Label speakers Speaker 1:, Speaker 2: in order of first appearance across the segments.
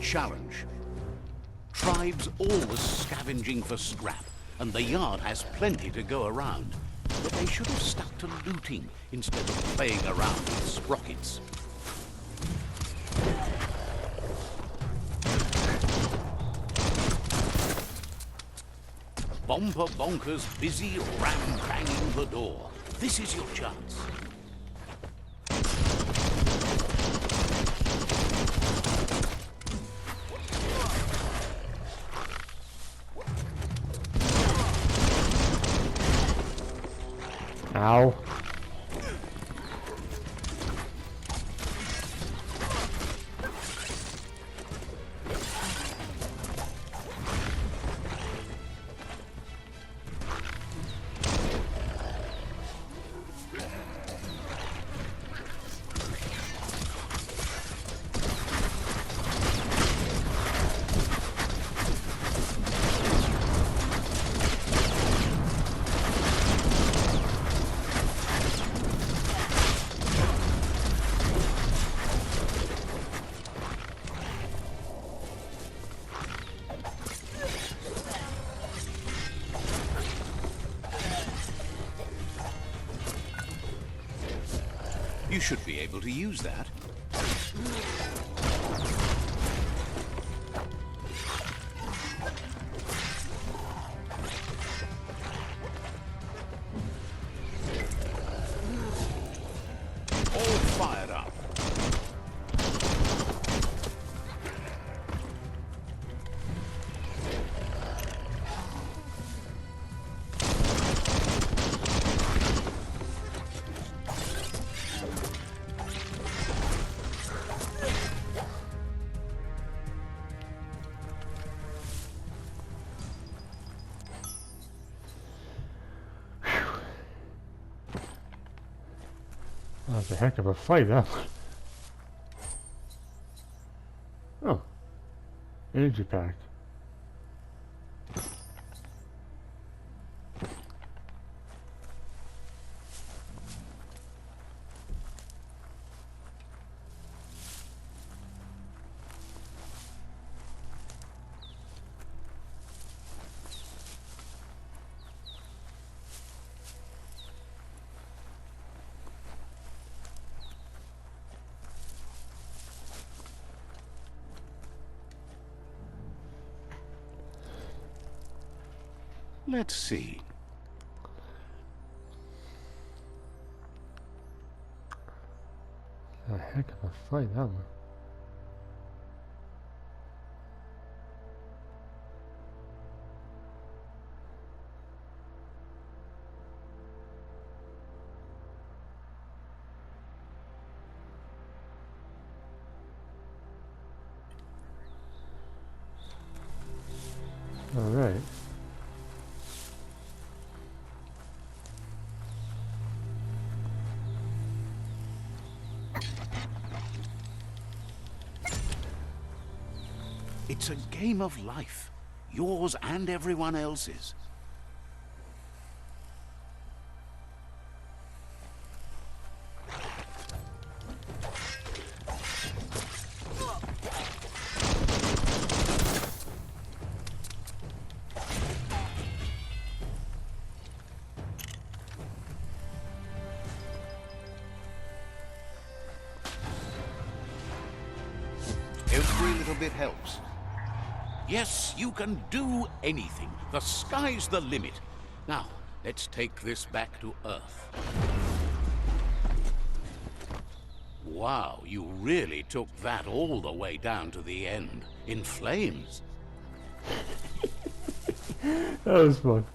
Speaker 1: Challenge. Tribes always scavenging for scrap, and the yard has plenty to go around. But they should have stuck to looting instead of playing around with sprockets. Bomper Bonkers busy ram-banging the door. This is your chance.
Speaker 2: Ow.
Speaker 1: You should be able to use that. All fired up.
Speaker 2: That's a heck of a fight, that one. Oh. Energy pack.
Speaker 1: Let's see.
Speaker 2: A heck of a fight, that one. All right.
Speaker 1: It's a game of life, yours and everyone else's. Every little bit helps. Yes, you can do anything. The sky's the limit. Now, let's take this back to Earth. Wow, you really took that all the way down to the end, in flames.
Speaker 2: That was fun.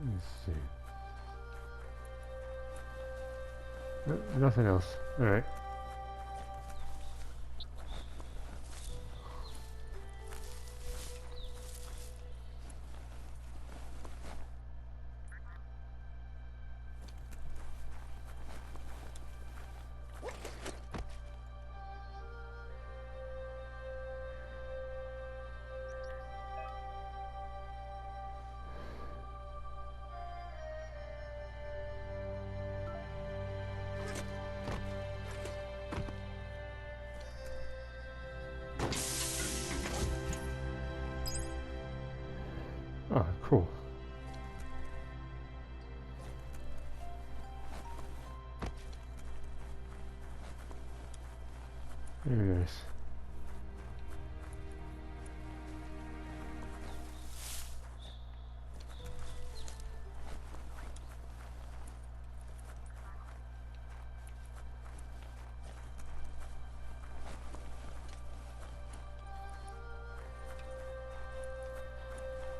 Speaker 2: Let's see. Nothing else. Alright. Cool. Very nice.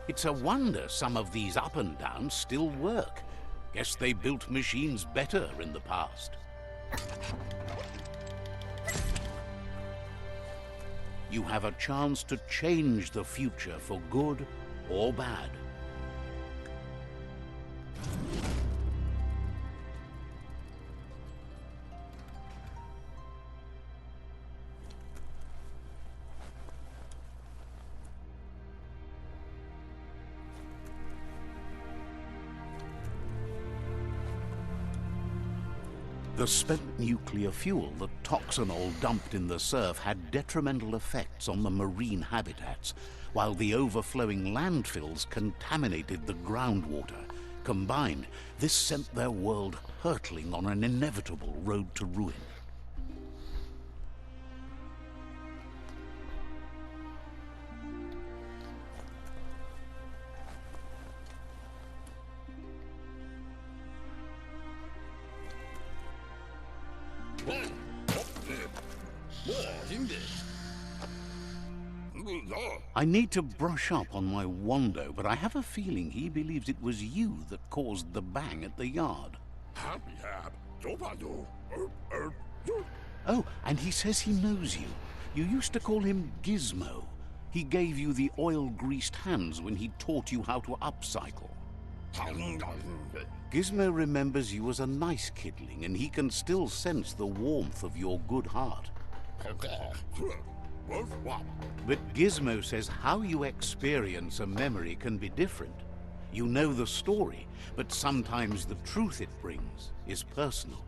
Speaker 1: It's a wonder some of these up and downs still work. Guess they built machines better in the past. You have a chance to change the future for good or bad. The spent nuclear fuel that Toxanol dumped in the surf had detrimental effects on the marine habitats, while the overflowing landfills contaminated the groundwater. Combined, this sent their world hurtling on an inevitable road to ruin. I need to brush up on my Wando, but I have a feeling he believes it was you that caused the bang at the yard. Oh, and he says he knows you. You used to call him Gizmo. He gave you the oil-greased hands when he taught you how to upcycle. Gizmo remembers you as a nice kidling, and he can still sense the warmth of your good heart. But Gizmo says how you experience a memory can be different. You know the story, but sometimes the truth it brings is personal.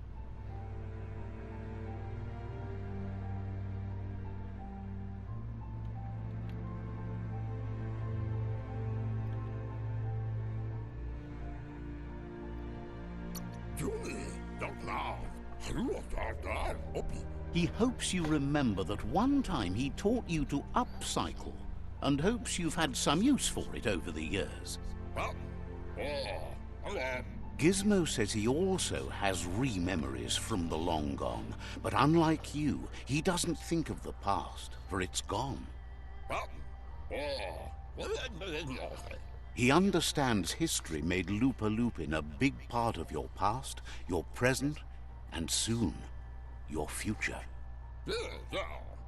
Speaker 1: He hopes you remember that one time he taught you to upcycle, and hopes you've had some use for it over the years. Gizmo says he also has re-memories from the long gone, but unlike you, he doesn't think of the past, for it's gone. He understands history made Lupa Lupin a big part of your past, your present, and soon, your future.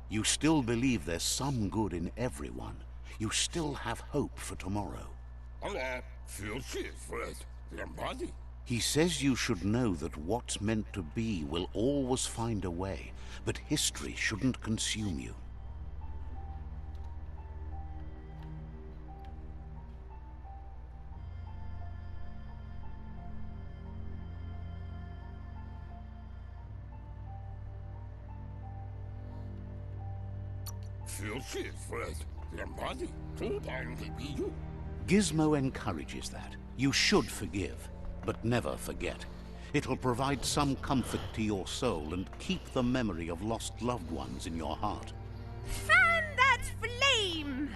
Speaker 1: You still believe there's some good in everyone. You still have hope for tomorrow. He says you should know that what's meant to be will always find a way, but history shouldn't consume you. Gizmo encourages that. You should forgive, but never forget. It'll provide some comfort to your soul and keep the memory of lost loved ones in your heart.
Speaker 3: Fan that flame!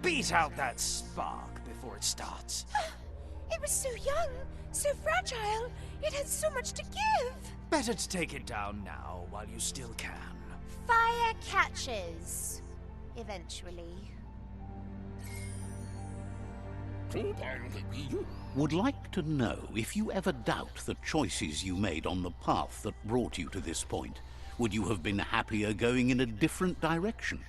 Speaker 4: Beat out that spark before it starts.
Speaker 3: It was so young, so fragile. It had so much to give.
Speaker 4: Better to take it down now while you still can.
Speaker 3: Fire catches. Eventually.
Speaker 1: Would like to know if you ever doubt the choices you made on the path that brought you to this point. Would you have been happier going in a different direction?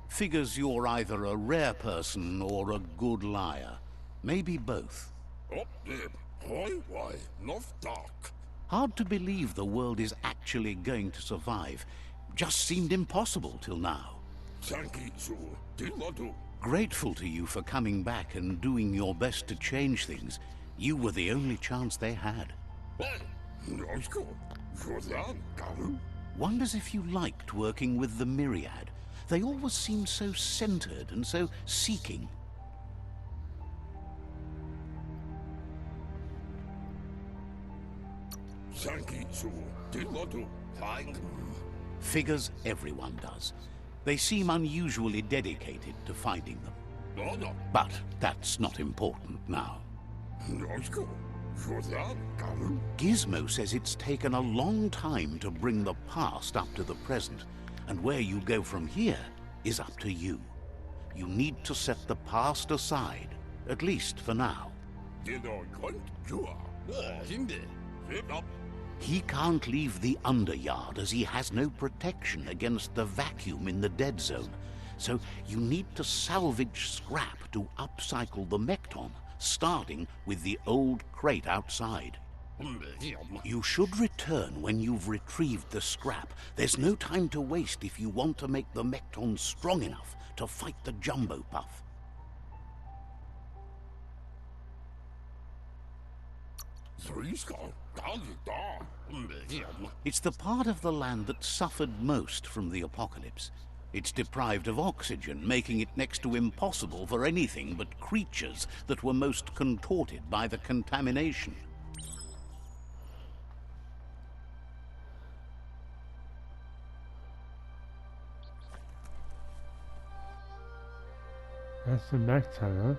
Speaker 1: Figures you're either a rare person or a good liar. Maybe both. Hard to believe the world is actually going to survive. Just seemed impossible till now. Grateful to you for coming back and doing your best to change things. You were the only chance they had. Wonders if you liked working with the Myriad. They always seemed so centered and so seeking. Figures everyone does. They seem unusually dedicated to finding them. But that's not important now. Gizmo says it's taken a long time to bring the past up to the present, and where you go from here is up to you. You need to set the past aside, at least for now. He can't leave the Underyard as he has no protection against the vacuum in the dead zone, so you need to salvage scrap to upcycle the Mekton, starting with the old crate outside. You should return when you've retrieved the scrap. There's no time to waste if you want to make the Mekton strong enough to fight the Jumbo Puff. It's the part of the land that suffered most from the apocalypse. It's deprived of oxygen, making it next to impossible for anything but creatures that were most contorted by the contamination.
Speaker 2: That's the Mekton, huh?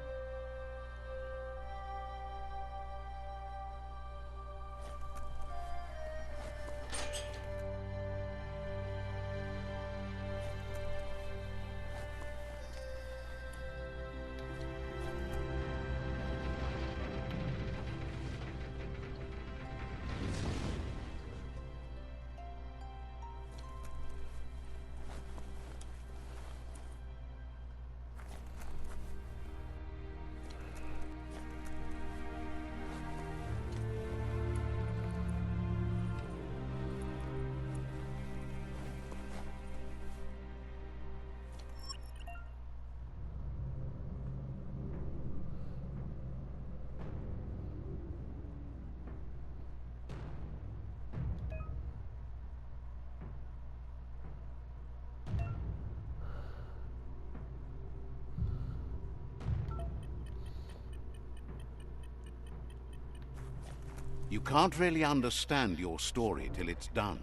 Speaker 1: You can't really understand your story till it's done.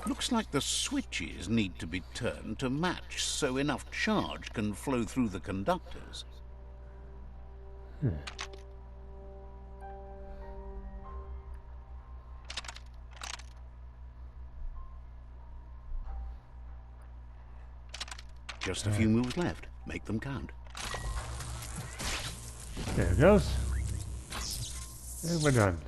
Speaker 1: Looks like the switches need to be turned to match so enough charge can flow through the conductors. Just a few moves left. Make them count.
Speaker 2: There it goes. And we're done.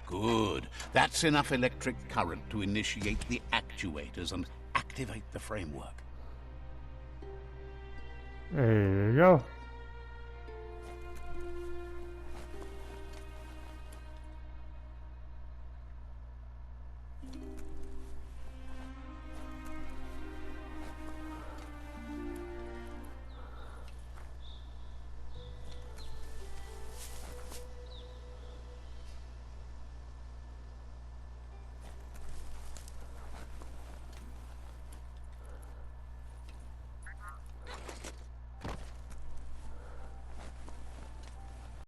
Speaker 1: Good. That's enough electric current to initiate the actuators and activate the framework.
Speaker 2: There you go.